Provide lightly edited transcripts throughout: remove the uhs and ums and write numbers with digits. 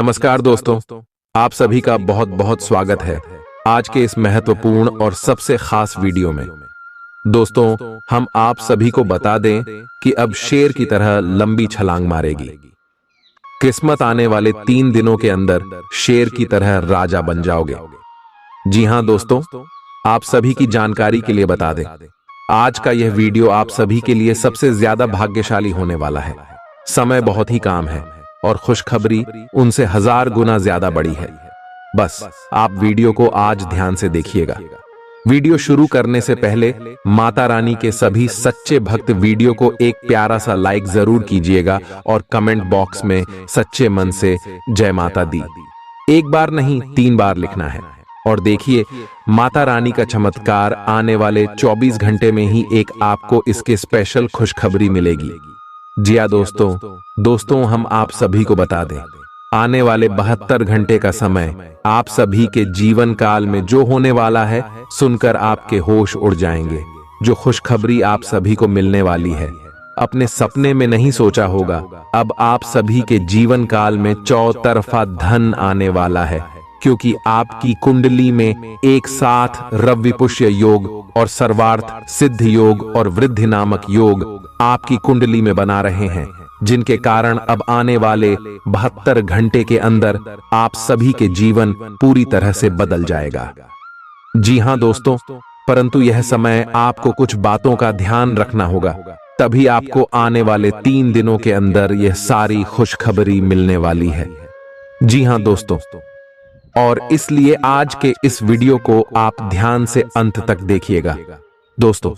नमस्कार दोस्तों, आप सभी का बहुत बहुत स्वागत है आज के इस महत्वपूर्ण और सबसे खास वीडियो में। दोस्तों, हम आप सभी को बता दें कि अब शेर की तरह लंबी छलांग मारेगी किस्मत। आने वाले 3 दिनों के अंदर शेर की तरह राजा बन जाओगे। जी हां दोस्तों, आप सभी की जानकारी के लिए बता दें, आज का यह वीडियो आप सभी के लिए सबसे ज्यादा भाग्यशाली होने वाला है। समय बहुत ही कम है और खुशखबरी उनसे 1000 गुना ज्यादा बड़ी है। बस आप वीडियो को आज ध्यान से देखिएगा। वीडियो शुरू करने से पहले माता रानी के सभी सच्चे भक्त वीडियो को एक प्यारा सा लाइक जरूर कीजिएगा और कमेंट बॉक्स में सच्चे मन से जय माता दी एक बार नहीं 3 बार लिखना है। और देखिए, माता रानी का चमत्कार आने वाले 24 घंटे में ही एक आपको इसके स्पेशल खुशखबरी मिलेगी। जी हाँ दोस्तों, हम आप सभी को बता दें, आने वाले 72 घंटे का समय आप सभी के जीवन काल में जो होने वाला है, सुनकर आपके होश उड़ जाएंगे। जो खुशखबरी आप सभी को मिलने वाली है, अपने सपने में नहीं सोचा होगा। अब आप सभी के जीवन काल में चौतरफा धन आने वाला है, क्योंकि आपकी कुंडली में एक साथ रविपुष्य योग और सर्वार्थ सिद्ध योग और वृद्धि नामक योग आपकी कुंडली में बना रहे हैं, जिनके कारण अब आने वाले 72 घंटे के अंदर आप सभी के जीवन पूरी तरह से बदल जाएगा। जी हां दोस्तों, परंतु यह समय आपको कुछ बातों का ध्यान रखना होगा, तभी आपको आने वाले 3 दिनों के अंदर यह सारी खुशखबरी मिलने वाली है। जी हां दोस्तों, और इसलिए आज के इस वीडियो को आप ध्यान से अंत तक देखिएगा। दोस्तों,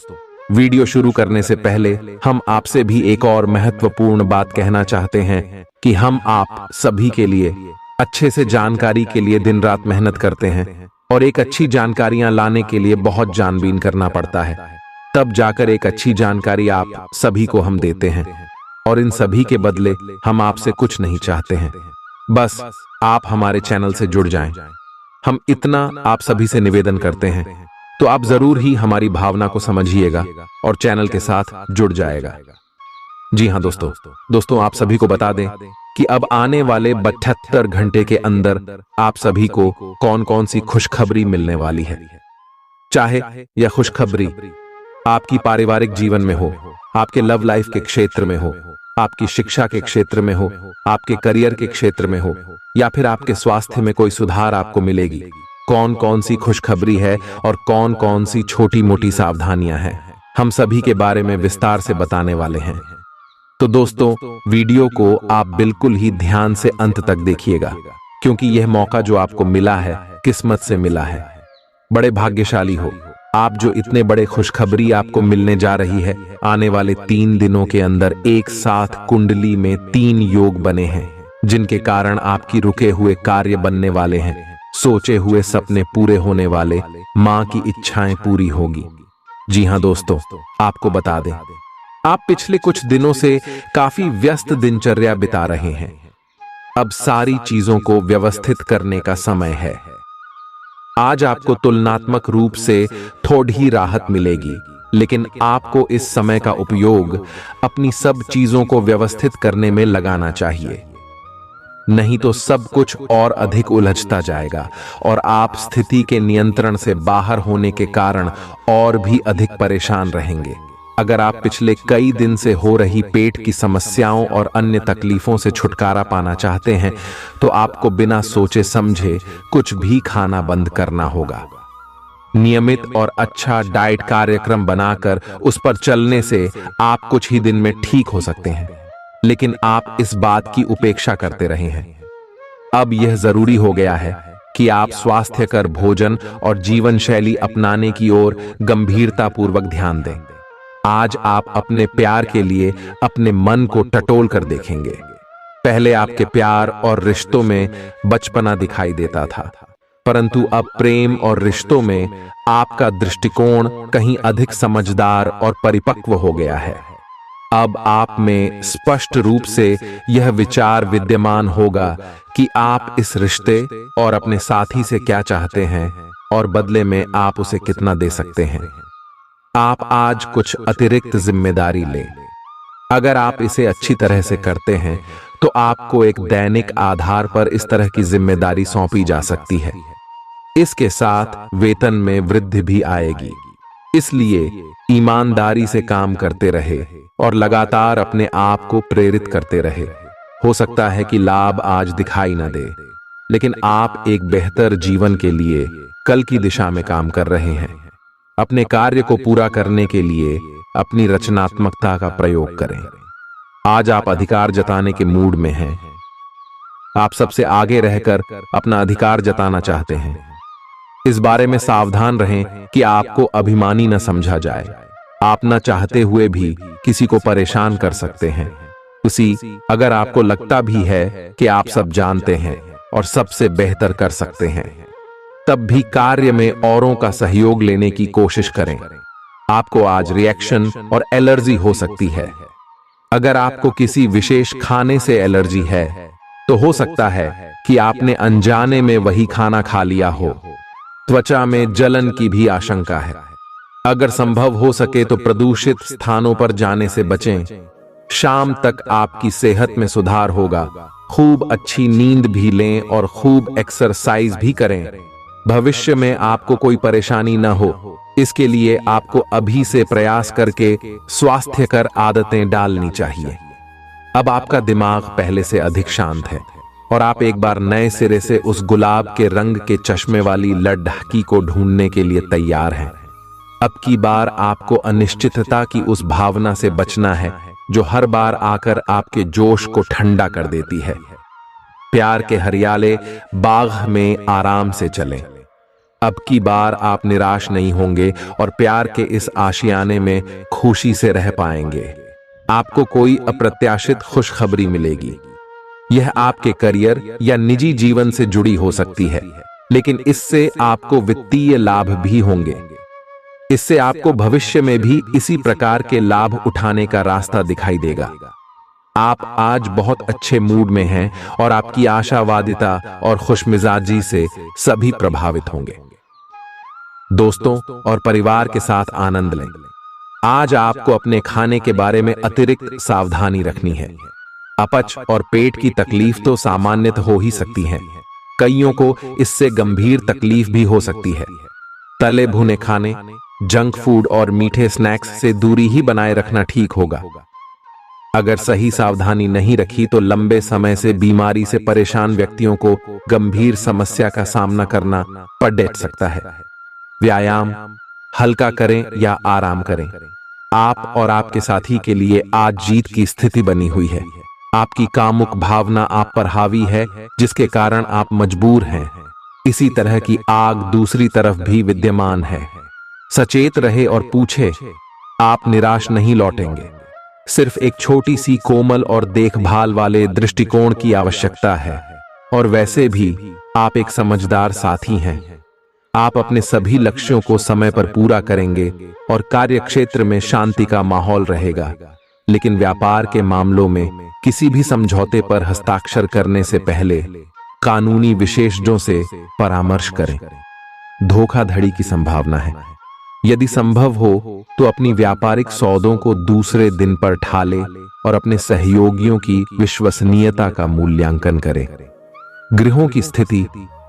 वीडियो शुरू करने से पहले हम आपसे भी एक और महत्वपूर्ण बात कहना चाहते हैं कि हम आप सभी के लिए अच्छे से जानकारी के लिए दिन रात मेहनत करते हैं, और एक अच्छी जानकारियां लाने के लिए बहुत जानबीन करना पड़ता है, तब जाकर एक अच्छी जानकारी आप सभी को हम देते हैं। और इन सभी के बदले हम आपसे कुछ नहीं चाहते हैं, बस आप हमारे चैनल से जुड़ जाएं। हम इतना आप सभी से निवेदन करते हैं, तो आप जरूर ही हमारी भावना को समझिएगा और चैनल के साथ जुड़ जाएगा। जी हां दोस्तों, आप सभी को बता दें कि अब आने वाले 72 घंटे के अंदर आप सभी को कौन कौन सी खुशखबरी मिलने वाली है। चाहे यह खुशखबरी आपकी पारिवारिक जीवन में हो, आपके लव लाइफ के क्षेत्र में हो, आपकी शिक्षा के क्षेत्र में हो, आपके करियर के क्षेत्र में हो, या फिर आपके स्वास्थ्य में कोई सुधार आपको मिलेगी। कौन कौन सी खुशखबरी है और कौन कौन सी छोटी मोटी सावधानियां हैं, हम सभी के बारे में विस्तार से बताने वाले हैं। तो दोस्तों, वीडियो को आप बिल्कुल ही ध्यान से अंत तक देखिएगा, क्योंकि यह मौका जो आपको मिला है, किस्मत से मिला है। बड़े भाग्यशाली हो आप, जो इतने बड़े खुशखबरी आपको मिलने जा रही है। आने वाले 3 दिनों के अंदर एक साथ कुंडली में 3 योग बने हैं, जिनके कारण आपकी रुके हुए कार्य बनने वाले हैं, सोचे हुए सपने पूरे होने वाले, मां की इच्छाएं पूरी होगी। जी हां दोस्तों, आपको बता दें, आप पिछले कुछ दिनों से काफी व्यस्त दिनचर्या बिता रहे हैं। अब सारी चीजों को व्यवस्थित करने का समय है। आज आपको तुलनात्मक रूप से थोड़ी राहत मिलेगी, लेकिन आपको इस समय का उपयोग अपनी सब चीजों को व्यवस्थित करने में लगाना चाहिए, नहीं तो सब कुछ और अधिक उलझता जाएगा और आप स्थिति के नियंत्रण से बाहर होने के कारण और भी अधिक परेशान रहेंगे। अगर आप पिछले कई दिन से हो रही पेट की समस्याओं और अन्य तकलीफों से छुटकारा पाना चाहते हैं, तो आपको बिना सोचे समझे कुछ भी खाना बंद करना होगा। नियमित और अच्छा डाइट कार्यक्रम बनाकर उस पर चलने से आप कुछ ही दिन में ठीक हो सकते हैं, लेकिन आप इस बात की उपेक्षा करते रहे हैं। अब यह जरूरी हो गया है कि आप स्वास्थ्यकर भोजन और जीवन शैली अपनाने की ओर गंभीरतापूर्वक ध्यान दें। आज आप अपने प्यार के लिए अपने मन को टटोल कर देखेंगे। पहले आपके प्यार और रिश्तों में बचपना दिखाई देता था, परंतु अब प्रेम और रिश्तों में आपका दृष्टिकोण कहीं अधिक समझदार और परिपक्व हो गया है। अब आप में स्पष्ट रूप से यह विचार विद्यमान होगा कि आप इस रिश्ते और अपने साथी से क्या चाहते हैं और बदले में आप उसे कितना दे सकते हैं। आप आज कुछ अतिरिक्त जिम्मेदारी लें। अगर आप इसे अच्छी तरह से करते हैं तो आपको एक दैनिक आधार पर इस तरह की जिम्मेदारी सौंपी जा सकती है। इसके साथ वेतन में वृद्धि भी आएगी। इसलिए ईमानदारी से काम करते रहे और लगातार अपने आप को प्रेरित करते रहे। हो सकता है कि लाभ आज दिखाई न दे, लेकिन आप एक बेहतर जीवन के लिए कल की दिशा में काम कर रहे हैं। अपने कार्य को पूरा करने के लिए अपनी रचनात्मकता का प्रयोग करें। आज आप अधिकार जताने के मूड में हैं। आप सबसे आगे रहकर अपना अधिकार जताना चाहते हैं। इस बारे में सावधान रहें कि आपको अभिमानी न समझा जाए। आप न चाहते हुए भी किसी को परेशान कर सकते हैं। अगर आपको लगता भी है कि आप सब जानते हैं और सबसे बेहतर कर सकते हैं, तब भी कार्य में औरों का सहयोग लेने की कोशिश करें। आपको आज रिएक्शन और एलर्जी हो सकती है। अगर आपको किसी विशेष खाने से एलर्जी है, तो हो सकता है कि आपने अनजाने में वही खाना खा लिया हो। त्वचा में जलन की भी आशंका है। अगर संभव हो सके तो प्रदूषित स्थानों पर जाने से बचें। शाम तक आपकी सेहत में सुधार होगा। खूब अच्छी नींद भी लें और खूब एक्सरसाइज भी करें। भविष्य में आपको कोई परेशानी न हो, इसके लिए आपको अभी से प्रयास करके स्वास्थ्यकर आदतें डालनी चाहिए। अब आपका दिमाग पहले से अधिक शांत है और आप एक बार नए सिरे से उस गुलाब के रंग के चश्मे वाली लड़की को ढूंढने के लिए तैयार हैं। अब की बार आपको अनिश्चितता की उस भावना से बचना है जो हर बार आकर आपके जोश को ठंडा कर देती है। प्यार के हरियाले बाग में आराम से चलें। अब की बार आप निराश नहीं होंगे और प्यार के इस आशियाने में खुशी से रह पाएंगे। आपको कोई अप्रत्याशित खुशखबरी मिलेगी। यह आपके करियर या निजी जीवन से जुड़ी हो सकती है, लेकिन इससे आपको वित्तीय लाभ भी होंगे। इससे आपको भविष्य में भी इसी प्रकार के लाभ उठाने का रास्ता दिखाई देगा। आप आज बहुत अच्छे मूड में हैं और आपकी आशावादिता और खुशमिजाजी से सभी प्रभावित होंगे। दोस्तों और परिवार के साथ आनंद लें। आज आपको अपने खाने के बारे में अतिरिक्त सावधानी रखनी है। अपच और पेट की तकलीफ तो सामान्य हो ही सकती है। कईयों को इससे गंभीर तकलीफ भी हो सकती है। तले भुने खाने, जंक फूड और मीठे स्नैक्स से दूरी ही बनाए रखना ठीक होगा। अगर सही सावधानी नहीं रखी तो लंबे समय से बीमारी से परेशान व्यक्तियों को गंभीर समस्या का सामना करना पड़ सकता है। व्यायाम हल्का करें या आराम करें। आप और आपके साथी के लिए आज जीत की स्थिति बनी हुई है। आपकी कामुक भावना आप पर हावी है, जिसके कारण आप मजबूर हैं। इसी तरह की आग दूसरी तरफ भी विद्यमान है। सचेत रहे और पूछे, आप निराश नहीं लौटेंगे। सिर्फ एक छोटी सी कोमल और देखभाल वाले दृष्टिकोण की आवश्यकता है। और वैसे भी आप एक समझदार साथी हैं। आप अपने सभी लक्ष्यों को समय पर पूरा करेंगे और कार्यक्षेत्र में शांति का माहौल रहेगा। लेकिन व्यापार के मामलों में किसी भी समझौते पर हस्ताक्षर करने से पहले कानूनी विशेषज्ञों से परामर्श करें। धोखाधड़ी की संभावना है। यदि संभव हो तो अपनी व्यापारिक सौदों को दूसरे दिन पर ठाले और अपने सहयोगियों की विश्वसनीयता का मूल्यांकन करें। गृहों की स्थिति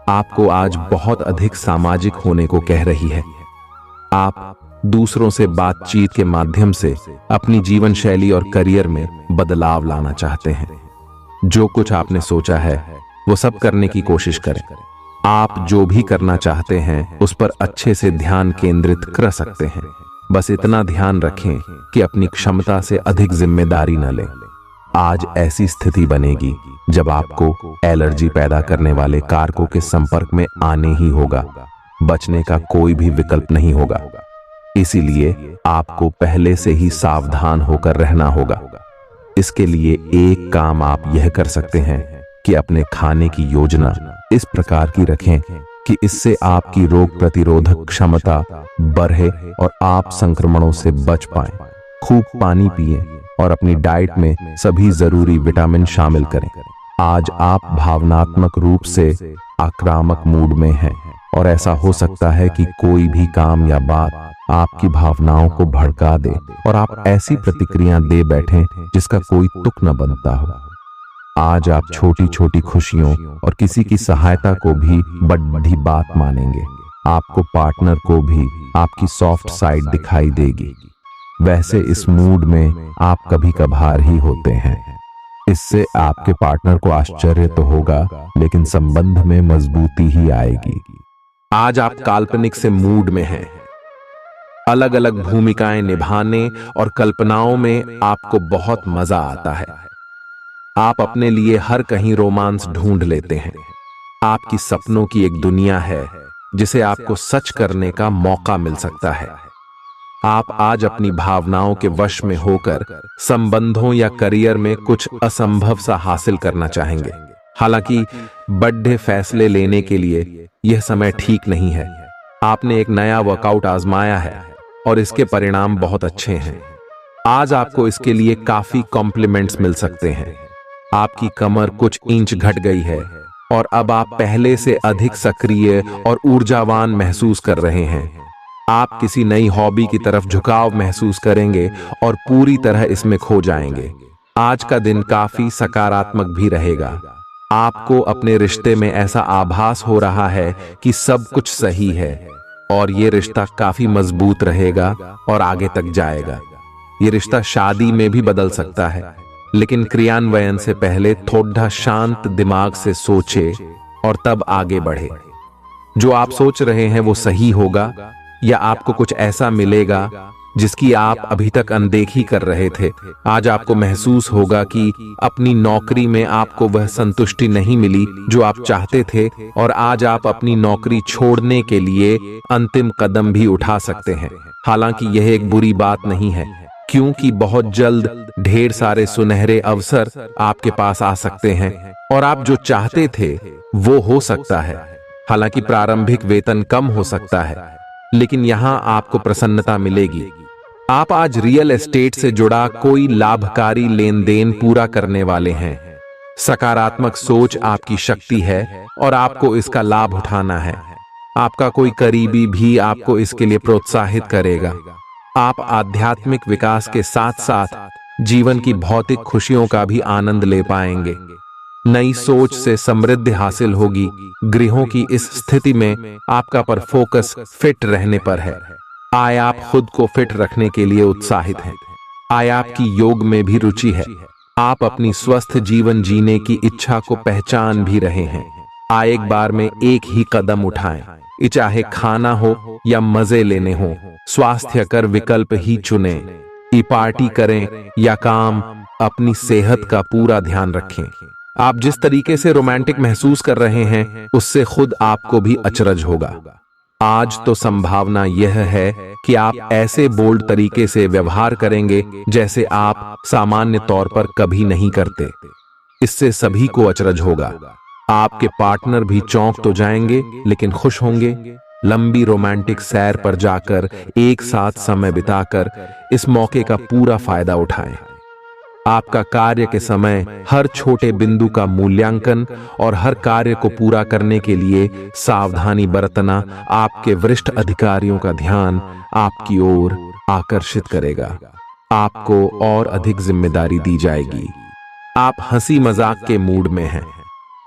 आपको आज बहुत अधिक सामाजिक होने को कह रही है। आप दूसरों से बातचीत के माध्यम से अपनी जीवन शैली और करियर में बदलाव लाना चाहते हैं। जो कुछ आपने सोचा है वो सब करने की कोशिश करें। आप जो भी करना चाहते हैं उस पर अच्छे से ध्यान केंद्रित कर सकते हैं। बस इतना ध्यान रखें कि अपनी क्षमता से अधिक जिम्मेदारी न लें। आज ऐसी स्थिति बनेगी जब आपको एलर्जी पैदा करने वाले कारकों के संपर्क में आने ही होगा। बचने का कोई भी विकल्प नहीं होगा। इसीलिए आपको पहले से ही सावधान होकर रहना होगा। इसके लिए एक काम आप यह कर सकते हैं कि अपने खाने की योजना इस प्रकार की रखें कि इससे आपकी रोग प्रतिरोधक क्षमता बढ़े और आप संक्रमणों से बच पाएं। खूब पानी पिएं और अपनी डाइट में सभी जरूरी विटामिन शामिल करें। आज आप भावनात्मक रूप से आक्रामक मूड में हैं और ऐसा हो सकता है कि कोई भी काम या बात आपकी भावनाओं को भड़का दे और आप ऐसी प्रतिक्रिया दे बैठें जिसका कोई तुक न बनता हो। आज आप छोटी छोटी खुशियों और किसी की सहायता को भी बड़ी बात मानेंगे। आपको पार्टनर को भी आपकी सॉफ्ट साइड दिखाई देगी। वैसे इस मूड में आप कभी कभार ही होते हैं। इससे आपके पार्टनर को आश्चर्य तो होगा, लेकिन संबंध में मजबूती ही आएगी। आज आप काल्पनिक से मूड में हैं। अलग अलग भूमिकाएं निभाने और कल्पनाओं में आपको बहुत मजा आता है। आप अपने लिए हर कहीं रोमांस ढूंढ लेते हैं। आपकी सपनों की एक दुनिया है जिसे आपको सच करने का मौका मिल सकता है। आप आज अपनी भावनाओं के वश में होकर संबंधों या करियर में कुछ असंभव सा हासिल करना चाहेंगे। हालांकि बड़े फैसले लेने के लिए यह समय ठीक नहीं है। आपने एक नया वर्कआउट आजमाया है और इसके परिणाम बहुत अच्छे हैं। आज आपको इसके लिए काफी कॉम्प्लीमेंट्स मिल सकते हैं। आपकी कमर कुछ इंच घट गई है और अब आप पहले से अधिक सक्रिय और ऊर्जावान महसूस कर रहे हैं। आप किसी नई हॉबी की तरफ झुकाव महसूस करेंगे और पूरी तरह इसमें खो जाएंगे। आज का दिन काफी सकारात्मक भी रहेगा। आपको अपने रिश्ते में ऐसा आभास हो रहा है कि सब कुछ सही है और ये रिश्ता काफी मजबूत रहेगा और आगे तक जाएगा। ये रिश्ता शादी में भी बदल सकता है, लेकिन क्रियान्वयन से पहले थोड़ा शांत दिमाग से सोचे और तब आगे बढ़े। जो आप सोच रहे हैं वो सही होगा या आपको कुछ ऐसा मिलेगा जिसकी आप अभी तक अनदेखी कर रहे थे। आज आपको महसूस होगा कि अपनी नौकरी में आपको वह संतुष्टि नहीं मिली जो आप चाहते थे और आज आप अपनी नौकरी छोड़ने के लिए अंतिम कदम भी उठा सकते हैं। हालांकि यह एक बुरी बात नहीं है, क्योंकि बहुत जल्द ढेर सारे सुनहरे अवसर आपके पास आ सकते हैं और आप जो चाहते थे वो हो सकता है। हालांकि प्रारंभिक वेतन कम हो सकता है, लेकिन यहां आपको प्रसन्नता मिलेगी। आप आज रियल एस्टेट से जुड़ा कोई लाभकारी लेन देन पूरा करने वाले हैं। सकारात्मक सोच आपकी शक्ति है और आपको इसका लाभ उठाना है। आपका कोई करीबी भी आपको इसके लिए प्रोत्साहित करेगा। आप आध्यात्मिक विकास के साथ साथ जीवन की भौतिक खुशियों का भी आनंद ले पाएंगे। नई सोच से समृद्धि हासिल होगी। गृहों की इस स्थिति में आपका पर फोकस फिट रहने पर है। आय आप खुद को फिट रखने के लिए उत्साहित हैं। आय आपकी योग में भी रुचि है। आप अपनी स्वस्थ जीवन जीने की इच्छा को पहचान भी रहे हैं। आय एक बार में एक ही कदम उठाएं, चाहे खाना हो या मजे लेने हो। स्वास्थ्य कर विकल्प ही चुनें। पार्टी करें या काम, अपनी सेहत का पूरा ध्यान रखें। आप जिस तरीके से रोमांटिक महसूस कर रहे हैं उससे खुद आपको भी अचरज होगा। आज तो संभावना यह है कि आप ऐसे बोल्ड तरीके से व्यवहार करेंगे जैसे आप सामान्य तौर पर कभी नहीं करते। इससे सभी को अचरज होगा। आपके पार्टनर भी चौंक तो जाएंगे लेकिन खुश होंगे। लंबी रोमांटिक सैर पर जाकर एक साथ समय बिताकर इस मौके का पूरा फायदा उठाएं। आपका कार्य के समय हर छोटे बिंदु का मूल्यांकन और हर कार्य को पूरा करने के लिए सावधानी बरतना आपके वरिष्ठ अधिकारियों का ध्यान आपकी ओर आकर्षित करेगा। आपको और अधिक जिम्मेदारी दी जाएगी। आप हंसी मजाक के मूड में हैं।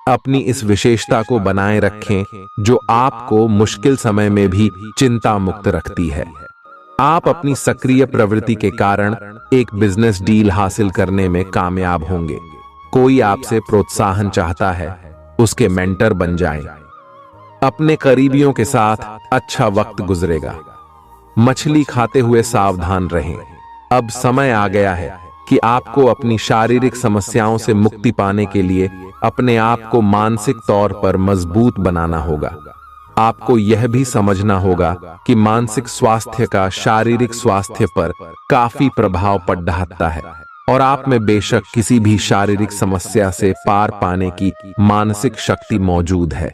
अपनी इस विशेषता को बनाए रखें जो आपको मुश्किल समय में भी चिंता मुक्त रखती है। आप अपनी सक्रिय प्रवृत्ति के कारण एक बिजनेस डील हासिल करने में कामयाब होंगे। कोई आपसे प्रोत्साहन चाहता है, उसके मेंटर बन जाएं। अपने करीबियों के साथ अच्छा वक्त गुजरेगा। मछली खाते हुए सावधान रहें। अब समय आ गया है कि आपको अपनी शारीरिक समस्याओं से मुक्ति पाने के लिए अपने आप को मानसिक तौर पर मजबूत बनाना होगा। आपको यह भी समझना होगा कि मानसिक स्वास्थ्य का शारीरिक स्वास्थ्य पर काफी प्रभाव पड़ता है और आप में बेशक किसी भी शारीरिक समस्या से पार पाने की मानसिक शक्ति मौजूद है।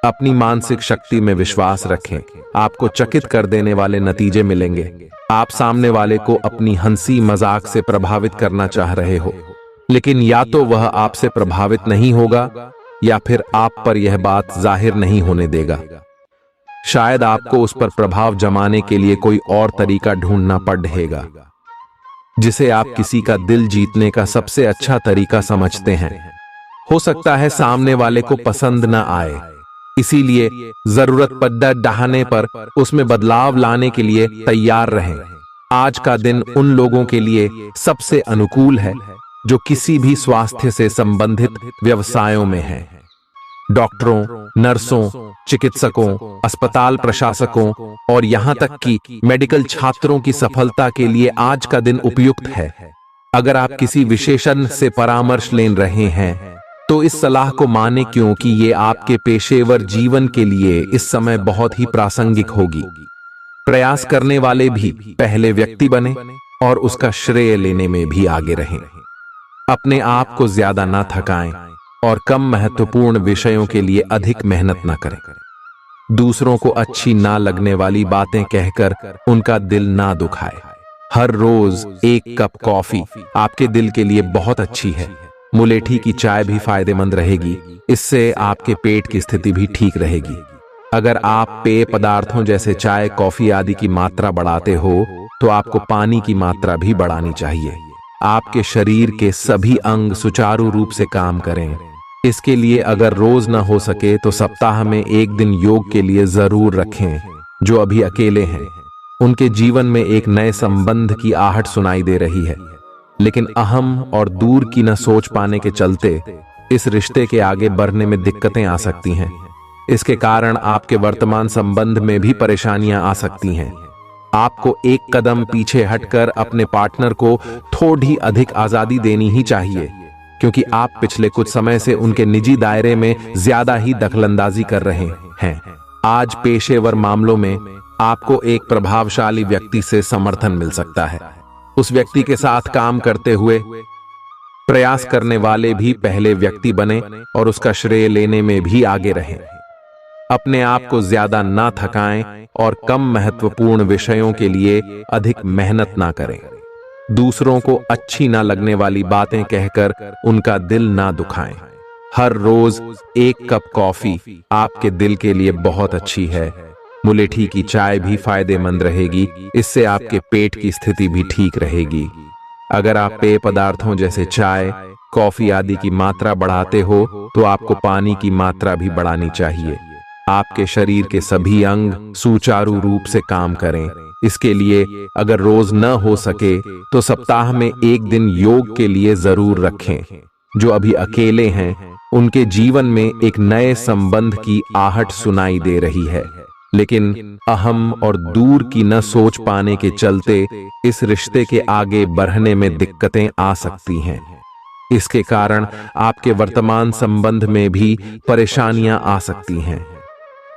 अपनी मानसिक शक्ति में विश्वास रखें। आपको चकित कर देने वाले नतीजे मिलेंगे। आप सामने वाले को अपनी हंसी मजाक से प्रभावित करना चाह रहे हो, लेकिन या तो वह आपसे प्रभावित नहीं होगा या फिर आप पर यह बात जाहिर नहीं होने देगा। शायद आपको उस पर प्रभाव जमाने के लिए कोई और तरीका ढूंढना पड़ेगा। जिसे आप किसी का दिल जीतने का सबसे अच्छा तरीका समझते हैं। हो सकता है सामने वाले को पसंद न आए, इसीलिए जरूरत पड़ने पर उसमें बदलाव लाने के लिए तैयार रहें। आज का दिन उन लोगों के लिए सबसे अनुकूल है जो किसी भी स्वास्थ्य से संबंधित व्यवसायों में हैं। डॉक्टरों, नर्सों, चिकित्सकों, अस्पताल प्रशासकों और यहां तक कि मेडिकल छात्रों की सफलता के लिए आज का दिन उपयुक्त है। अगर आप किसी विशेषज्ञ से परामर्श ले रहे हैं तो इस सलाह को माने, क्योंकि ये आपके पेशेवर जीवन के लिए इस समय बहुत ही प्रासंगिक होगी। प्रयास करने वाले भी पहले व्यक्ति बने और उसका श्रेय लेने में भी आगे रहें। अपने आप को ज्यादा ना थकाएं और कम महत्वपूर्ण विषयों के लिए अधिक मेहनत ना करें। दूसरों को अच्छी ना लगने वाली बातें कहकर उनका दिल ना दुखाए। हर रोज एक कप कॉफी आपके दिल के लिए बहुत अच्छी है। मुलेठी की चाय भी फायदेमंद रहेगी, इससे आपके पेट की स्थिति भी ठीक रहेगी। अगर आप पेय पदार्थों जैसे चाय, कॉफी आदि की मात्रा बढ़ाते हो तो आपको पानी की मात्रा भी बढ़ानी चाहिए। आपके शरीर के सभी अंग सुचारू रूप से काम करें। इसके लिए अगर रोज न हो सके तो सप्ताह में एक दिन योग के लिए जरूर रखें। जो अभी अकेले हैं उनके जीवन में एक नए संबंध की आहट सुनाई दे रही है, लेकिन अहम और दूर की न सोच पाने के चलते इस रिश्ते के आगे बढ़ने में दिक्कतें आ सकती हैं। इसके कारण आपके वर्तमान संबंध में भी परेशानियां आ सकती हैं। आपको एक कदम पीछे हटकर अपने पार्टनर को थोड़ी अधिक आजादी देनी ही चाहिए, क्योंकि आप पिछले कुछ समय से उनके निजी दायरे में ज्यादा ही दखलंदाजी कर रहे हैं। आज पेशेवर मामलों में आपको एक प्रभावशाली व्यक्ति से समर्थन मिल सकता है। उस व्यक्ति के साथ काम करते हुए प्रयास करने वाले भी पहले व्यक्ति बने और उसका श्रेय लेने में भी आगे रहें। अपने आप को ज्यादा ना थकाएं और कम महत्वपूर्ण विषयों के लिए अधिक मेहनत ना करें। दूसरों को अच्छी ना लगने वाली बातें कहकर उनका दिल ना दुखाएं। हर रोज एक कप कॉफी आपके दिल के लिए बहुत अच्छी है। मुलेठी की चाय भी फायदेमंद रहेगी, इससे आपके पेट की स्थिति भी ठीक रहेगी। अगर आप पेय पदार्थों जैसे चाय, कॉफी आदि की मात्रा बढ़ाते हो तो आपको पानी की मात्रा भी बढ़ानी चाहिए। आपके शरीर के सभी अंग सुचारू रूप से काम करें। इसके लिए अगर रोज न हो सके तो सप्ताह में एक दिन योग के लिए जरूर रखें। जो अभी अकेले हैं उनके जीवन में एक नए संबंध की आहट सुनाई दे रही है, लेकिन अहम और दूर की न सोच पाने के चलते इस रिश्ते के आगे बढ़ने में दिक्कतें आ सकती हैं। इसके कारण आपके वर्तमान संबंध में भी परेशानियां आ सकती हैं।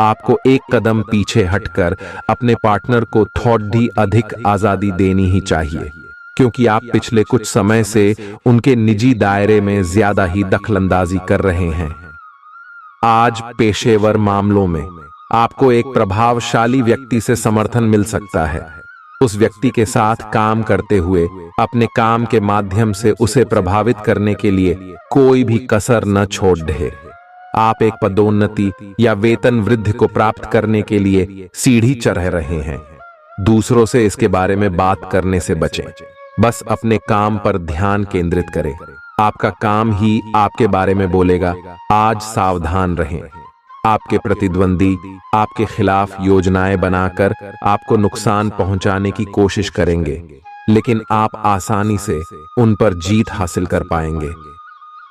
आपको एक कदम पीछे हटकर अपने पार्टनर को थोड़ी अधिक आजादी देनी ही चाहिए, क्योंकि आप पिछले कुछ समय से उनके निजी दायरे में ज्यादा ही दखलंदाजी कर रहे हैं। आज पेशेवर मामलों में आपको एक प्रभावशाली व्यक्ति से समर्थन मिल सकता है। उस व्यक्ति के साथ काम करते हुए अपने काम के माध्यम से उसे प्रभावित करने के लिए कोई भी कसर न छोड़ दे। आप एक पदोन्नति या वेतन वृद्धि को प्राप्त करने के लिए सीढ़ी चढ़ रहे हैं। दूसरों से इसके बारे में बात करने से बचें। बस अपने काम पर ध्यान केंद्रित करें। आपका काम ही आपके बारे में बोलेगा। आज सावधान रहें। आपके प्रतिद्वंदी आपके खिलाफ योजनाएं बनाकर आपको नुकसान पहुंचाने की कोशिश करेंगे, लेकिन आप आसानी से उन पर जीत हासिल कर पाएंगे।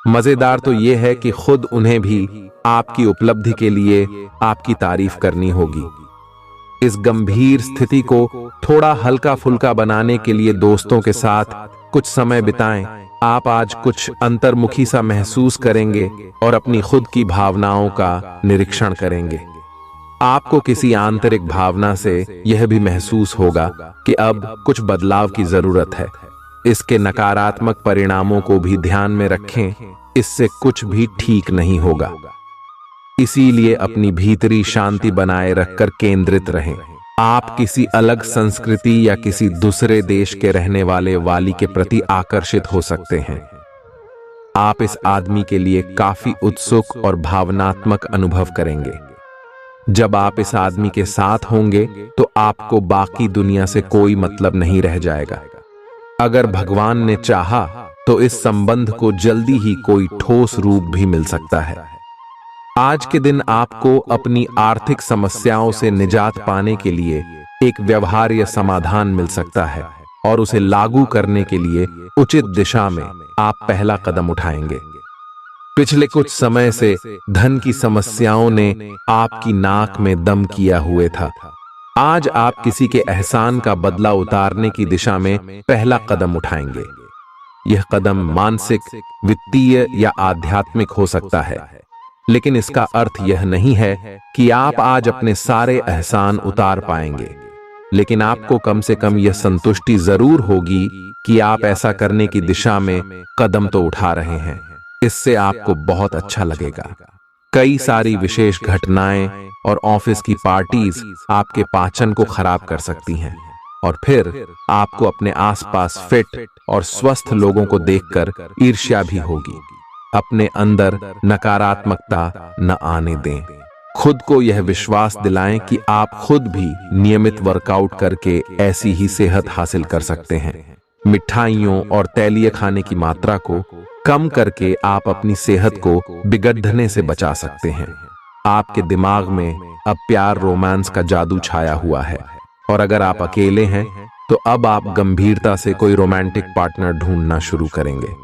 मजेदार तो यह है कि खुद उन्हें भी आपकी उपलब्धि के लिए आपकी तारीफ करनी होगी। इस गंभीर स्थिति को थोड़ा हल्का फुल्का बनाने के लिए दोस्तों के साथ कुछ समय बिताएं। आप आज कुछ अंतर्मुखी सा महसूस करेंगे और अपनी खुद की भावनाओं का निरीक्षण करेंगे। आपको किसी आंतरिक भावना से यह भी महसूस होगा कि अब कुछ बदलाव की जरूरत है। इसके नकारात्मक परिणामों को भी ध्यान में रखें, इससे कुछ भी ठीक नहीं होगा। इसीलिए अपनी भीतरी शांति बनाए रखकर केंद्रित रहें। आप किसी अलग संस्कृति या किसी दूसरे देश के रहने वाले वाली के प्रति आकर्षित हो सकते हैं। आप इस आदमी के लिए काफी उत्सुक और भावनात्मक अनुभव करेंगे। जब आप इस आदमी के साथ होंगे तो आपको बाकी दुनिया से कोई मतलब नहीं रह जाएगा। अगर भगवान ने चाहा तो इस संबंध को जल्दी ही कोई ठोस रूप भी मिल सकता है। आज के दिन आपको अपनी आर्थिक समस्याओं से निजात पाने के लिए एक व्यवहार्य समाधान मिल सकता है और उसे लागू करने के लिए उचित दिशा में आप पहला कदम उठाएंगे। पिछले कुछ समय से धन की समस्याओं ने आपकी नाक में दम किया हुए था। आज आप किसी के एहसान का बदला उतारने की दिशा में पहला कदम उठाएंगे। यह कदम मानसिक, वित्तीय या आध्यात्मिक हो सकता है, लेकिन इसका अर्थ यह नहीं है कि आप आज अपने सारे एहसान उतार पाएंगे। लेकिन आपको कम से कम यह संतुष्टि जरूर होगी कि आप ऐसा करने की दिशा में कदम तो उठा रहे हैं। इससे आपको बहुत अच्छा लगेगा। कई सारी विशेष घटनाएं और ऑफिस की पार्टीज आपके पाचन को खराब कर सकती हैं और फिर आपको अपने आसपास फिट और स्वस्थ लोगों को देखकर ईर्ष्या भी होगी। अपने अंदर नकारात्मकता न आने दें। खुद को यह विश्वास दिलाएं कि आप खुद भी नियमित वर्कआउट करके ऐसी ही सेहत हासिल कर सकते हैं। मिठाइयों और तैलीय खाने की मात्रा को कम करके आप अपनी सेहत को बिगड़ने से बचा सकते हैं। आपके दिमाग में अब प्यार रोमांस का जादू छाया हुआ है और अगर आप अकेले हैं तो अब आप गंभीरता से कोई रोमांटिक पार्टनर ढूंढना शुरू करेंगे।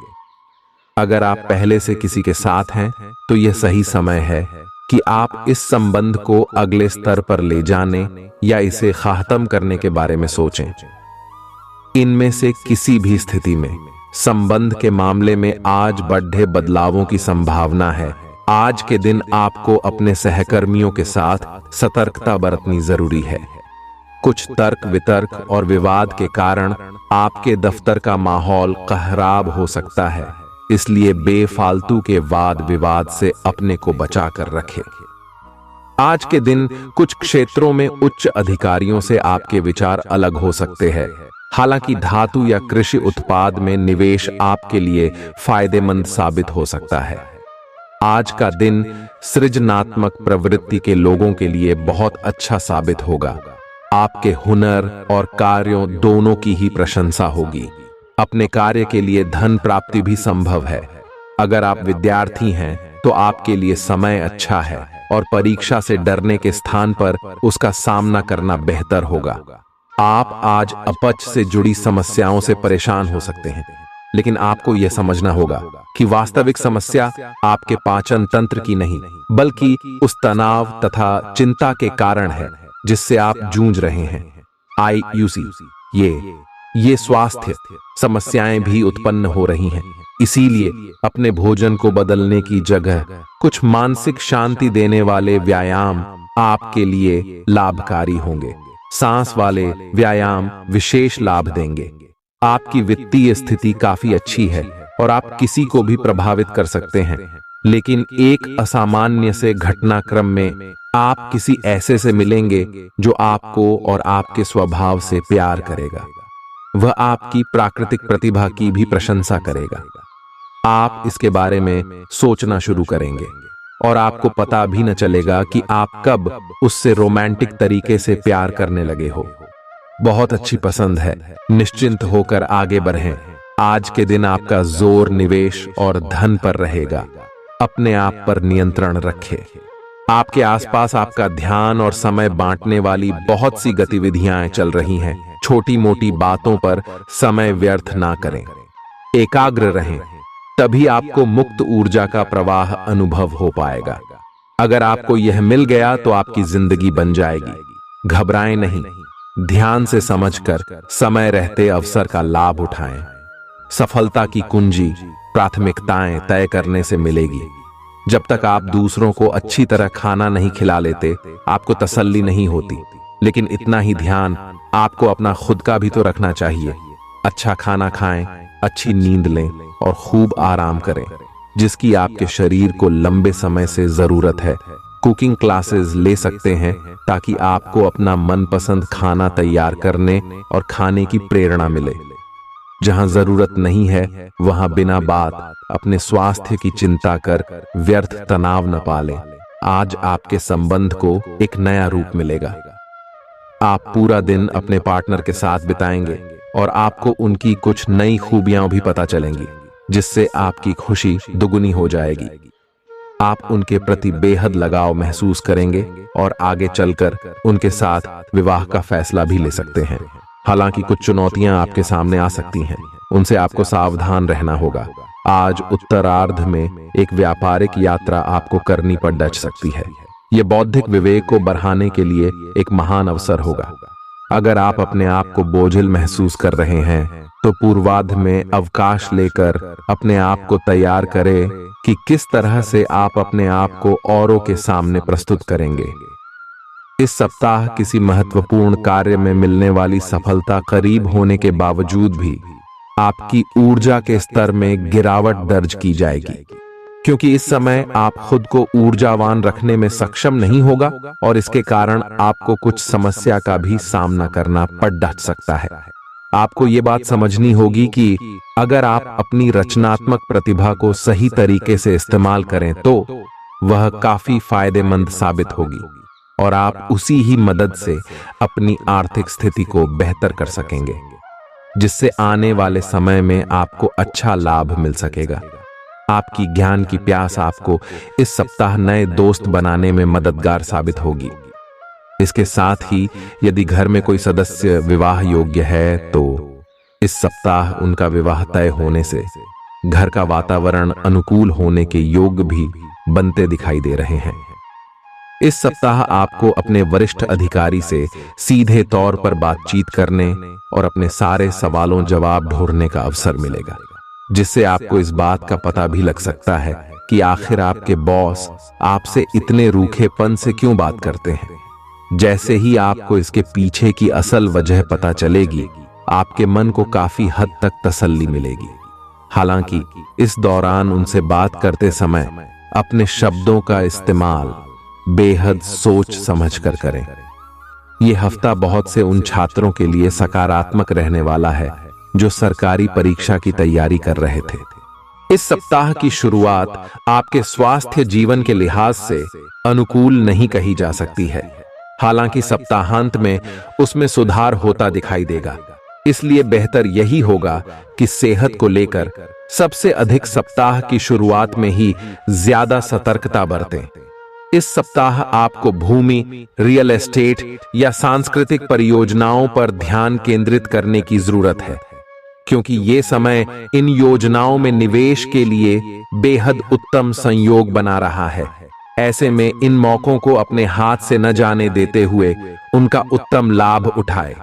अगर आप पहले से किसी के साथ हैं तो यह सही समय है कि आप इस संबंध को अगले स्तर पर ले जाने या इसे खत्म करने के बारे में सोचें। इनमें से किसी भी स्थिति में संबंध के मामले में आज बड़े बदलावों की संभावना है। आज के दिन आपको अपने सहकर्मियों के साथ सतर्कता बरतनी जरूरी है। कुछ तर्क वितर्क और विवाद के कारण आपके दफ्तर का माहौल खराब हो सकता है, इसलिए बेफालतू के वाद विवाद से अपने को बचा कर रखें। आज के दिन कुछ क्षेत्रों में उच्च अधिकारियों से आपके विचार अलग हो सकते हैं। हालांकि धातु या कृषि उत्पाद में निवेश आपके लिए फायदेमंद साबित हो सकता है। आज का दिन सृजनात्मक प्रवृत्ति के लोगों के लिए बहुत अच्छा साबित होगा। आपके हुनर और कार्यों दोनों की ही प्रशंसा होगी। अपने कार्य के लिए धन प्राप्ति भी संभव है। अगर आप विद्यार्थी हैं तो आपके लिए समय अच्छा है और परीक्षा से डरने के स्थान पर उसका सामना करना बेहतर होगा। आप आज अपच से जुड़ी समस्याओं से परेशान हो सकते हैं, लेकिन आपको यह समझना होगा कि वास्तविक समस्या आपके पाचन तंत्र की नहीं, बल्कि उस तनाव तथा चिंता के कारण है जिससे आप जूझ रहे हैं। आईयूसी ये स्वास्थ्य समस्याएं भी उत्पन्न हो रही हैं। इसीलिए अपने भोजन को बदलने की जगह कुछ मानसिक शांति देने वाले व्यायाम आपके लिए लाभकारी होंगे। सांस वाले व्यायाम विशेष लाभ देंगे। आपकी वित्तीय स्थिति काफी अच्छी है और आप किसी को भी प्रभावित कर सकते हैं, लेकिन एक असामान्य से घटनाक्रम में आप किसी ऐसे से मिलेंगे जो आपको और आपके स्वभाव से प्यार करेगा। वह आपकी प्राकृतिक प्रतिभा की भी प्रशंसा करेगा। आप इसके बारे में सोचना शुरू करेंगे और आपको पता भी न चलेगा कि आप कब उससे रोमांटिक तरीके से प्यार करने लगे हो। बहुत अच्छी पसंद है। निश्चिंत होकर आगे बढ़ें। आज के दिन आपका जोर निवेश और धन पर रहेगा। अपने आप पर नियंत्रण रखें। आपके आसपास आपका ध्यान और समय बांटने वाली बहुत सी गतिविधियां चल रही हैं। छोटी मोटी बातों पर समय व्यर्थ ना करें। एकाग्र रहें, तभी आपको मुक्त ऊर्जा का प्रवाह अनुभव हो पाएगा। अगर आपको यह मिल गया तो आपकी जिंदगी बन जाएगी। घबराएं नहीं, ध्यान से समझकर समय रहते अवसर का लाभ उठाएं। सफलता की कुंजी प्राथमिकताएं तय करने से मिलेगी। जब तक आप दूसरों को अच्छी तरह खाना नहीं खिला लेते, आपको तसल्ली नहीं होती। लेकिन इतना ही ध्यान आपको अपना खुद का भी तो रखना चाहिए। अच्छा खाना खाएं, अच्छी नींद लें और खूब आराम करें, जिसकी आपके शरीर को लंबे समय से जरूरत है। कुकिंग क्लासेस ले सकते हैं ताकि आपको अपना मनपसंद खाना तैयार करने और खाने की प्रेरणा मिले। जहां जरूरत नहीं है वहां बिना बात अपने स्वास्थ्य की चिंता कर व्यर्थ तनाव न पालें। आज आपके संबंध को एक नया रूप मिलेगा। आप पूरा दिन अपने पार्टनर के साथ बिताएंगे और आपको उनकी कुछ नई खूबियां भी पता चलेंगी, जिससे आपकी खुशी दुगुनी हो जाएगी। आप उनके प्रति बेहद लगाव महसूस करेंगे और आगे चलकर उनके साथ विवाह का फैसला भी ले सकते हैं। हालांकि कुछ चुनौतियां आपके सामने आ सकती हैं, उनसे आपको सावधान रहना होगा। आज उत्तरार्ध में एक व्यापारिक यात्रा आपको करनी पड़ सकती है। यह बौद्धिक विवेक को बढ़ाने के लिए एक महान अवसर होगा। अगर आप अपने आप को बोझिल महसूस कर रहे हैं तो पूर्वार्ध में अवकाश लेकर अपने आप को तैयार करें कि किस तरह से आप अपने आप को औरों के सामने प्रस्तुत करेंगे। इस सप्ताह किसी महत्वपूर्ण कार्य में मिलने वाली सफलता करीब होने के बावजूद भी आपकी ऊर्जा के स्तर में गिरावट दर्ज की जाएगी, क्योंकि इस समय आप खुद को ऊर्जावान रखने में सक्षम नहीं होगा और इसके कारण आपको कुछ समस्या का भी सामना करना पड़ सकता है। आपको ये बात समझनी होगी कि अगर आप अपनी रचनात्मक प्रतिभा को सही तरीके से इस्तेमाल करें तो वह काफी फायदेमंद साबित होगी और आप उसी ही मदद से अपनी आर्थिक स्थिति को बेहतर कर सकेंगे, जिससे आने वाले समय में आपको अच्छा लाभ मिल सकेगा। आपकी ज्ञान की प्यास आपको इस सप्ताह नए दोस्त बनाने में मददगार साबित होगी। इसके साथ ही यदि घर में कोई सदस्य विवाह योग्य है तो इस सप्ताह उनका विवाह तय होने से घर का वातावरण अनुकूल होने के योग भी बनते दिखाई दे रहे हैं। इस सप्ताह आपको अपने वरिष्ठ अधिकारी से सीधे तौर पर बातचीत करने और अपने सारे सवालों जवाब ढूंढने का अवसर मिलेगा, जिससे आपको इस बात का पता भी लग सकता है कि आखिर आपके बॉस आपसे इतने रूखेपन से क्यों बात करते हैं। जैसे ही आपको इसके पीछे की असल वजह पता चलेगी, आपके मन को काफी हद तक तसल्ली मिलेगी। हालांकि इस दौरान उनसे बात करते समय अपने शब्दों का इस्तेमाल बेहद सोच समझकर करें। यह हफ्ता बहुत से उन छात्रों के लिए सकारात्मक रहने वाला है जो सरकारी परीक्षा की तैयारी कर रहे थे। इस सप्ताह की शुरुआत आपके स्वास्थ्य जीवन के लिहाज से अनुकूल नहीं कही जा सकती है। हालांकि सप्ताहांत में उसमें सुधार होता दिखाई देगा, इसलिए बेहतर यही होगा कि सेहत को लेकर सबसे अधिक सप्ताह की शुरुआत में ही ज्यादा सतर्कता बरतें। इस सप्ताह आपको भूमि, रियल एस्टेट या सांस्कृतिक परियोजनाओं पर ध्यान केंद्रित करने की जरूरत है, क्योंकि ये समय इन योजनाओं में निवेश के लिए बेहद उत्तम संयोग बना रहा है। ऐसे में इन मौकों को अपने हाथ से न जाने देते हुए उनका उत्तम लाभ उठाएं।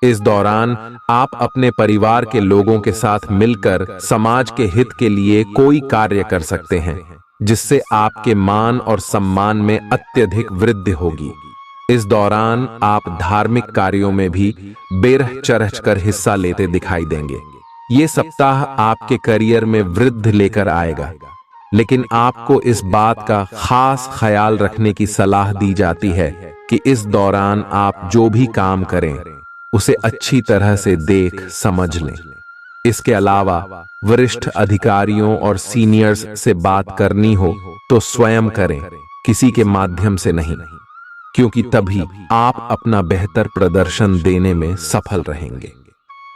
इस दौरान आप अपने परिवार के लोगों के साथ मिलकर समाज के हित के लिए कोई कार्य कर सकते हैं, जिससे आपके मान और सम्मान में अत्यधिक वृद्धि होगी। इस दौरान आप धार्मिक कार्यों में भी बेरह चरह कर हिस्सा लेते दिखाई देंगे। ये सप्ताह आपके करियर में वृद्धि लेकर आएगा, लेकिन आपको इस बात का खास ख्याल रखने की सलाह दी जाती है कि इस दौरान आप जो भी काम करें उसे अच्छी तरह से देख समझ लें। इसके अलावा वरिष्ठ अधिकारियों और सीनियर्स से बात करनी हो तो स्वयं करें, किसी के माध्यम से नहीं, क्योंकि तभी आप अपना बेहतर प्रदर्शन देने में सफल रहेंगे।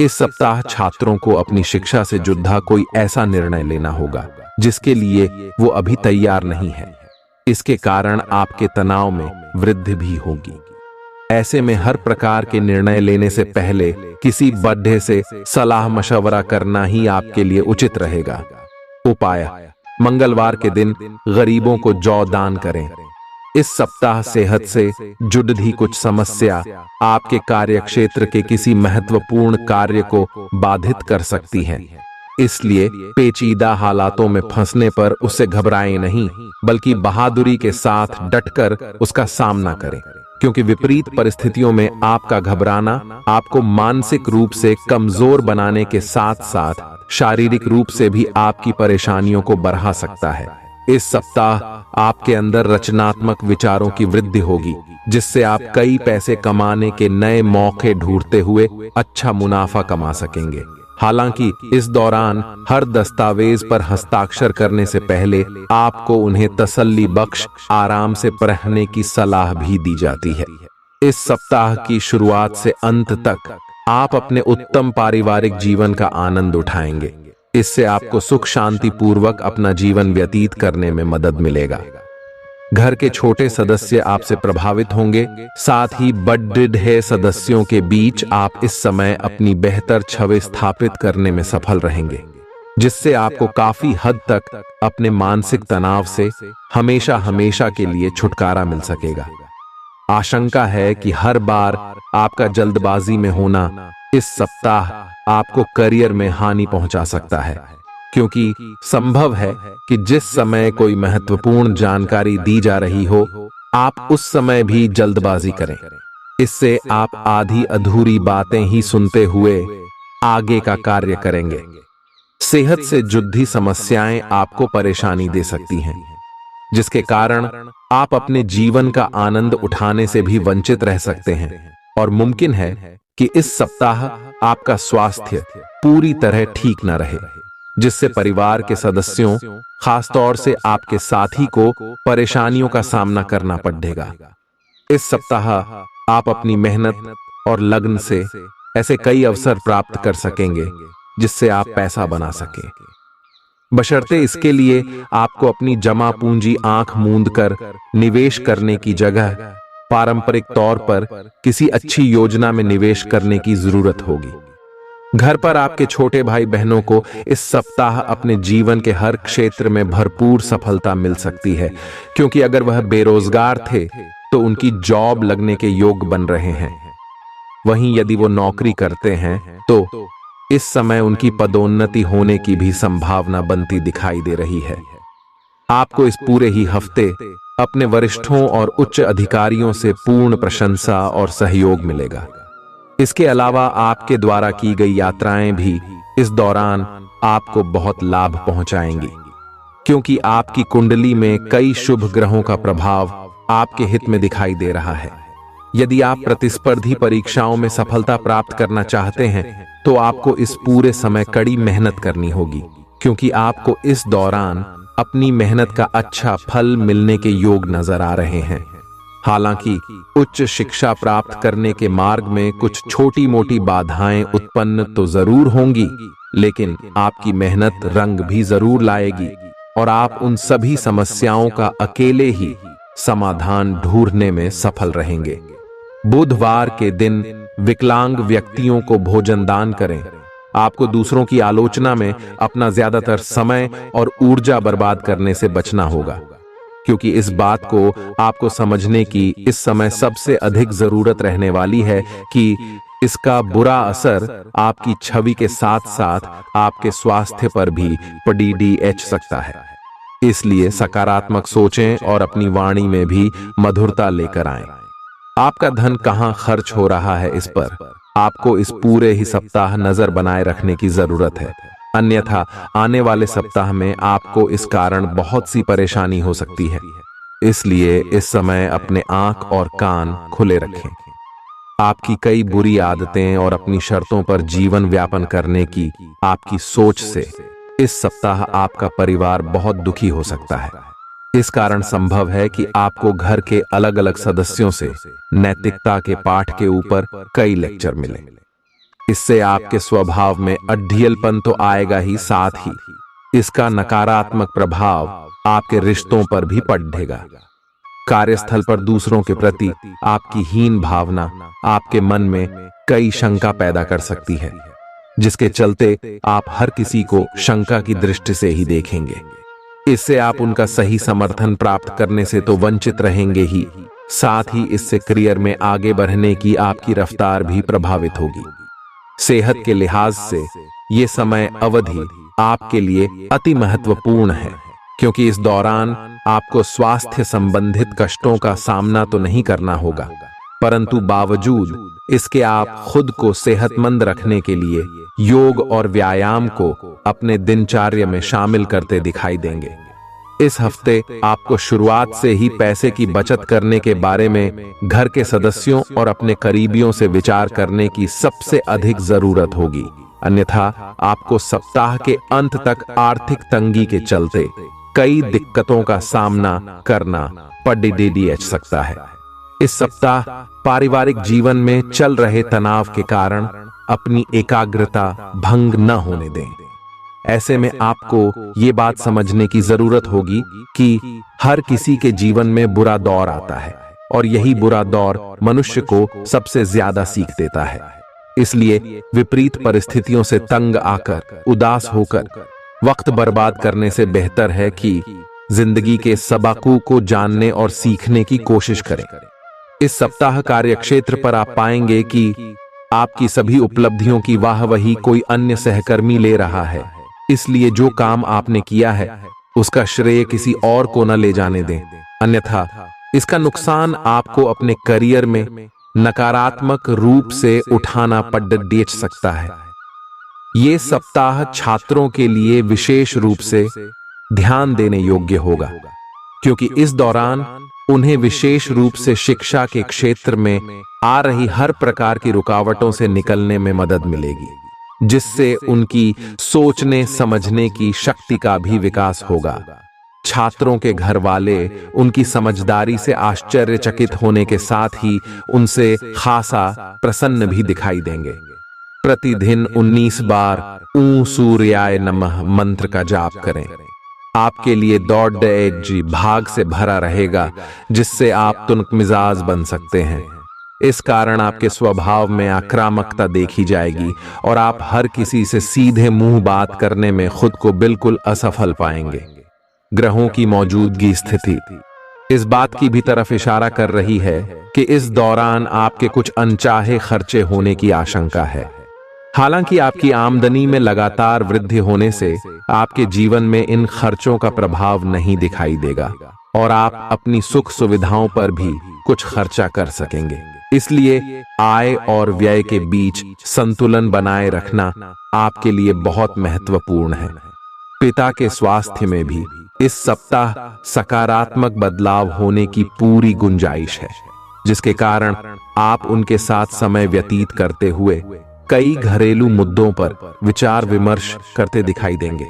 इस सप्ताह छात्रों को अपनी शिक्षा से जुड़ा कोई ऐसा निर्णय लेना होगा जिसके लिए वो अभी तैयार नहीं है। इसके कारण आपके तनाव में वृद्धि भी होगी। ऐसे में हर प्रकार के निर्णय लेने से पहले किसी बड़े से सलाह मशवरा करना ही आपके लिए उचित रहेगा। उपाय: मंगलवार के दिन गरीबों को जौ दान करें। इस सप्ताह सेहत से जुड़ी कुछ समस्या आपके कार्यक्षेत्र के किसी महत्वपूर्ण कार्य को बाधित कर सकती है, इसलिए पेचीदा हालातों में फंसने पर उससे घबराएं नहीं, बल्कि बहादुरी के साथ डटकर उसका सामना करें, क्योंकि विपरीत परिस्थितियों में आपका घबराना आपको मानसिक रूप से कमजोर बनाने के साथ साथ शारीरिक रूप से भी आपकी परेशानियों को बढ़ा सकता है। इस सप्ताह आपके अंदर रचनात्मक विचारों की वृद्धि होगी, जिससे आप कई पैसे कमाने के नए मौके ढूंढते हुए अच्छा मुनाफा कमा सकेंगे। हालांकि इस दौरान हर दस्तावेज पर हस्ताक्षर करने से पहले आपको उन्हें तसल्ली बख्श आराम से पढ़ने की सलाह भी दी जाती है। इस सप्ताह की शुरुआत से अंत तक आप अपने उत्तम पारिवारिक जीवन का आनंद उठाएंगे। इससे आपको सुख शांति पूर्वक अपना जीवन व्यतीत करने में मदद मिलेगा। घर के छोटे सदस्य आपसे प्रभावित होंगे। साथ ही बड़े सदस्यों के बीच आप इस समय अपनी बेहतर छवि स्थापित करने में सफल रहेंगे, जिससे आपको काफी हद तक अपने मानसिक तनाव से हमेशा हमेशा के लिए छुटकारा मिल सकेगा। आशंका है कि हर बार आपका जल्दबाजी में होना इस सप्ताह आपको करियर में हानि पहुंचा सकता है, क्योंकि संभव है कि जिस समय कोई महत्वपूर्ण जानकारी दी जा रही हो, आप उस समय भी जल्दबाजी करें। इससे आप आधी अधूरी बातें ही सुनते हुए आगे का कार्य करेंगे। सेहत से जुड़ी समस्याएं आपको परेशानी दे सकती हैं, जिसके कारण आप अपने जीवन का आनंद उठाने से भी वंचित रह सकते हैं। और मुमकिन है कि इस सप्ताह आपका स्वास्थ्य पूरी तरह ठीक न रहे, जिससे परिवार के सदस्यों, खासतौर से आपके साथी को परेशानियों का सामना करना पड़ेगा। इस सप्ताह आप अपनी मेहनत और लगन से ऐसे कई अवसर प्राप्त कर सकेंगे जिससे आप पैसा बना सकें। बशर्ते इसके लिए आपको अपनी जमा पूंजी आंख मूंद कर निवेश करने की जगह पारंपरिक तौर पर किसी अच्छी योजना में निवेश करने की जरूरत होगी। घर पर आपके छोटे भाई बहनों को इस सप्ताह अपने जीवन के हर क्षेत्र में भरपूर सफलता मिल सकती है, क्योंकि अगर वह बेरोजगार थे तो उनकी जॉब लगने के योग बन रहे हैं। वहीं यदि वो नौकरी करते हैं तो इस समय उनकी पदोन्नति होने की भी संभावना बनती दिखाई दे रही है। आपको इस पूरे ही हफ्ते अपने वरिष्ठों और उच्च अधिकारियों से पूर्ण प्रशंसा और सहयोग मिलेगा। इसके अलावा आपके द्वारा की गई यात्राएं भी इस दौरान आपको बहुत लाभ पहुंचाएंगी, क्योंकि आपकी कुंडली में कई शुभ ग्रहों का प्रभाव आपके हित में दिखाई दे रहा है। यदि आप प्रतिस्पर्धी परीक्षाओं में सफलता प्राप्त करना चाहते हैं तो आपको इस पूरे समय कड़ी मेहनत करनी होगी, क्योंकि आपको इस दौरान अपनी मेहनत का अच्छा फल मिलने के योग नजर आ रहे हैं। हालांकि उच्च शिक्षा प्राप्त करने के मार्ग में कुछ छोटी मोटी बाधाएं उत्पन्न तो जरूर होंगी, लेकिन आपकी मेहनत रंग भी जरूर लाएगी और आप उन सभी समस्याओं का अकेले ही समाधान ढूंढने में सफल रहेंगे। बुधवार के दिन विकलांग व्यक्तियों को भोजन दान करें। आपको दूसरों की आलोचना में अपना ज्यादातर समय और ऊर्जा बर्बाद करने से बचना होगा, क्योंकि इस बात को आपको समझने की इस समय सबसे अधिक जरूरत रहने वाली है कि इसका बुरा असर आपकी छवि के साथ साथ आपके स्वास्थ्य पर भी पड़ सकता है। इसलिए सकारात्मक सोचें और अपनी वाणी में भी मधुरता लेकर आएं। आपका धन कहां खर्च हो रहा है, इस पर आपको इस पूरे ही सप्ताह नजर बनाए रखने की जरूरत है, अन्यथा आने वाले सप्ताह में आपको इस कारण बहुत सी परेशानी हो सकती है। इसलिए इस समय अपने आंख और कान खुले रखें। आपकी कई बुरी आदतें और अपनी शर्तों पर जीवन व्यापन करने की आपकी सोच से इस सप्ताह आपका परिवार बहुत दुखी हो सकता है। इस कारण संभव है कि आपको घर के अलग अलग सदस्यों से नैतिकता के पाठ के ऊपर कई लेक्चर मिले। इससे आपके स्वभाव में अड्ढियलपन तो आएगा ही, साथ ही इसका नकारात्मक प्रभाव आपके रिश्तों पर भी पड़ेगा। कार्यस्थल पर दूसरों के प्रति आपकी हीन भावना आपके मन में कई शंका पैदा कर सकती है, जिसके चलते आप हर किसी को शंका की दृष्टि से ही देखेंगे। इससे आप उनका सही समर्थन प्राप्त करने से तो वंचित रहेंगे ही, साथ ही इससे करियर में आगे बढ़ने की आपकी रफ्तार भी प्रभावित होगी। सेहत के लिहाज से ये समय अवधि आपके लिए अति महत्वपूर्ण है, क्योंकि इस दौरान आपको स्वास्थ्य संबंधित कष्टों का सामना तो नहीं करना होगा, परंतु बावजूद इसके आप खुद को सेहतमंद रखने के लिए योग और व्यायाम को अपने दिनचर्या में शामिल करते दिखाई देंगे। इस हफ्ते आपको शुरुआत से ही पैसे की बचत करने के बारे में घर के सदस्यों और अपने करीबियों से विचार करने की सबसे अधिक जरूरत होगी, अन्यथा आपको सप्ताह के अंत तक आर्थिक तंगी के चलते कई दिक्कतों का सामना करना पड़ सकता है। इस सप्ताह पारिवारिक जीवन में चल रहे तनाव के कारण अपनी एकाग्रता भंग न होने दें। ऐसे में आपको ये बात समझने की जरूरत होगी कि हर किसी के जीवन में बुरा दौर आता है और यही बुरा दौर मनुष्य को सबसे ज्यादा सीख देता है। इसलिए विपरीत परिस्थितियों से तंग आकर उदास होकर वक्त बर्बाद करने से बेहतर है कि जिंदगी के सबकों को जानने और सीखने की कोशिश करें। इस सप्ताह कार्यक्षेत्र पर आप पाएंगे कि आपकी सभी उपलब्धियों की वाहवाही कोई अन्य सहकर्मी ले रहा है। इसलिए जो काम आपने किया है उसका श्रेय किसी और को न ले जाने दें, अन्यथा इसका नुकसान आपको अपने करियर में नकारात्मक रूप से उठाना पड़ सकता है। ये सप्ताह छात्रों के लिए विशेष रूप से ध्यान देने योग्य होगा, क्योंकि इस दौरान उन्हें विशेष रूप से शिक्षा के क्षेत्र में आ रही हर प्रकार की रुकावटों से निकलने में मदद मिलेगी, जिससे उनकी सोचने समझने की शक्ति का भी विकास होगा। छात्रों के घर वाले उनकी समझदारी से आश्चर्यचकित होने के साथ ही उनसे खासा प्रसन्न भी दिखाई देंगे। प्रतिदिन 19 बार ऊं सूर्याय नमः मंत्र का जाप करें। आपके लिए दौड़ जी भाग से भरा रहेगा, जिससे आप तुनक मिजाज बन सकते हैं। इस कारण आपके स्वभाव में आक्रामकता देखी जाएगी और आप हर किसी से सीधे मुंह बात करने में खुद को बिल्कुल असफल पाएंगे। ग्रहों की मौजूदगी स्थिति इस बात की भी तरफ इशारा कर रही है कि इस दौरान आपके कुछ अनचाहे खर्चे होने की आशंका है। हालांकि आपकी आमदनी में लगातार वृद्धि होने से आपके जीवन में इन खर्चों का प्रभाव नहीं दिखाई देगा और आप अपनी सुख सुविधाओं पर भी कुछ खर्चा कर सकेंगे। इसलिए आय और व्यय के बीच संतुलन बनाए रखना आपके लिए बहुत महत्वपूर्ण है। पिता के स्वास्थ्य में भी इस सप्ताह सकारात्मक बदलाव होने की पूरी गुंजाइश है, जिसके कारण आप उनके साथ समय व्यतीत करते हुए कई घरेलू मुद्दों पर विचार विमर्श करते दिखाई देंगे।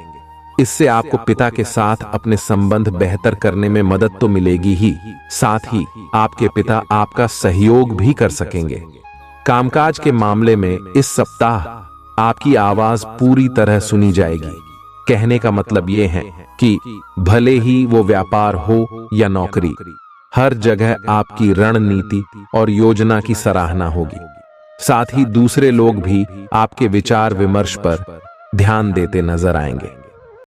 इससे आपको पिता के साथ अपने संबंध बेहतर करने में मदद तो मिलेगी ही, साथ ही आपके पिता आपका सहयोग भी कर सकेंगे। कामकाज के मामले में इस सप्ताह आपकी आवाज पूरी तरह सुनी जाएगी। कहने का मतलब यह है कि भले ही वो व्यापार हो या नौकरी, हर जगह आपकी रणनीति और योजना की सराहना होगी। साथ ही दूसरे लोग भी आपके विचार विमर्श पर ध्यान देते नजर आएंगे।